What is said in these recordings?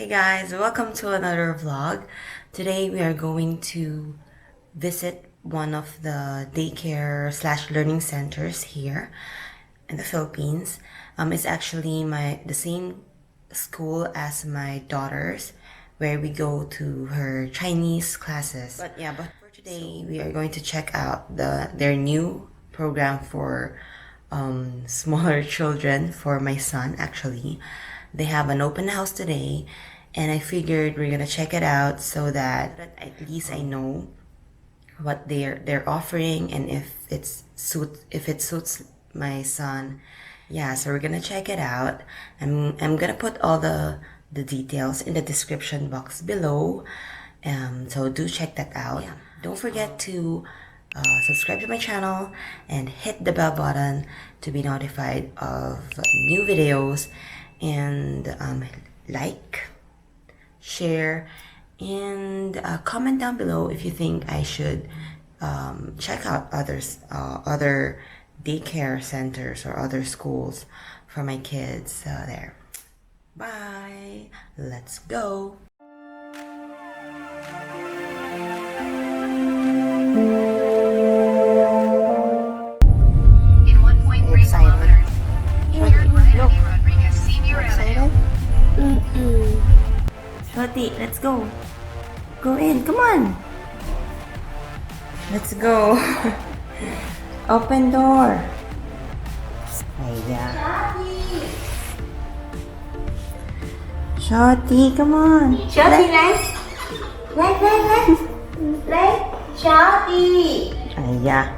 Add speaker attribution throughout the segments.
Speaker 1: Hey guys, welcome to another vlog. Today we are going to visit one of the daycare slash learning centers here in the Philippines. It's actually the same school as my daughter's, where we go to her Chinese classes. But for today we are going to check out their new program for smaller children, for my son actually. They have an open house today, and I figured we're gonna check it out so that at least I know what they're offering and if it suits my son. Yeah, so we're gonna check it out. I'm gonna put all the details in the description box below. So do check that out. Yeah. Don't forget to subscribe to my channel and hit the bell button to be notified of new videos, and like, share, and comment down below if you think I should check out other daycare centers or other schools for my kids there. Bye, let's go.
Speaker 2: In 1.3 kilometers, entered Kennedy Rodriguez Senior Avenue.
Speaker 1: Shorty, let's go. Go in, come on. Let's go. Open door. Ayan. Shorty, come on.
Speaker 3: Shorty, like, Shorty.
Speaker 1: Ayan.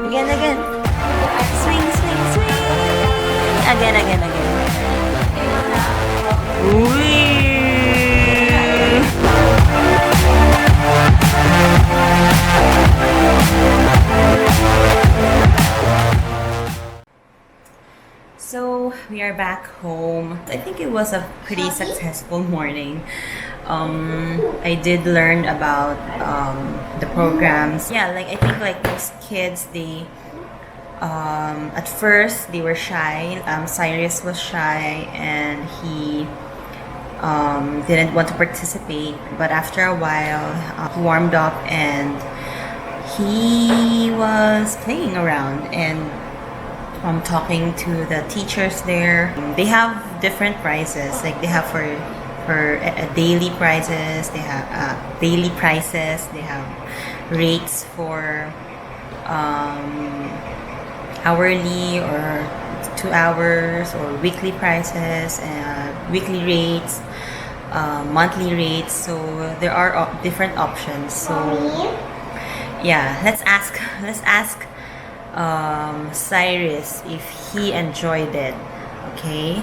Speaker 1: Again. Swing. Again. Whee! So we are back home. I think it was a pretty successful morning. I did learn about the programs. Yeah, I think most kids, they at first they were shy. Siris was shy and he didn't want to participate, but after a while he warmed up and he was playing around and talking to the teachers there. They have different prices, they have for daily prices, they have daily prices, they have rates for hourly or 2 hours, or weekly prices, weekly rates, monthly rates. So there are different options. So Yeah, let's ask Siris if he enjoyed it. Okay.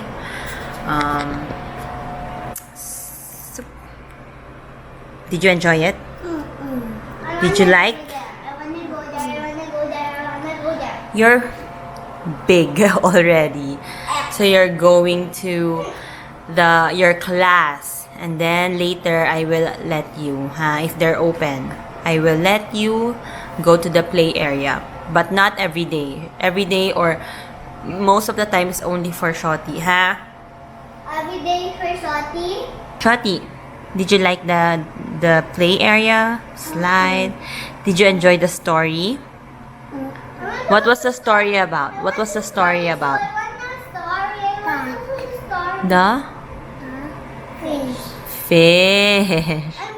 Speaker 1: So, did you enjoy it? Did you like?
Speaker 3: I wanna go there, I wanna go there, I wanna go there.
Speaker 1: You're big already, so you're going to your class, and then later I will let you, if they're open, I will let you go to the play area, but not every day. Every day or most of the time is only for Shoti, ha?
Speaker 3: Every day for Shoti.
Speaker 1: Shoti, did you like the play area slide? Did you enjoy the story? What was the story about? What was the story about?
Speaker 3: I want a story. I want a story.
Speaker 1: The
Speaker 3: Fish.
Speaker 1: fish.
Speaker 3: I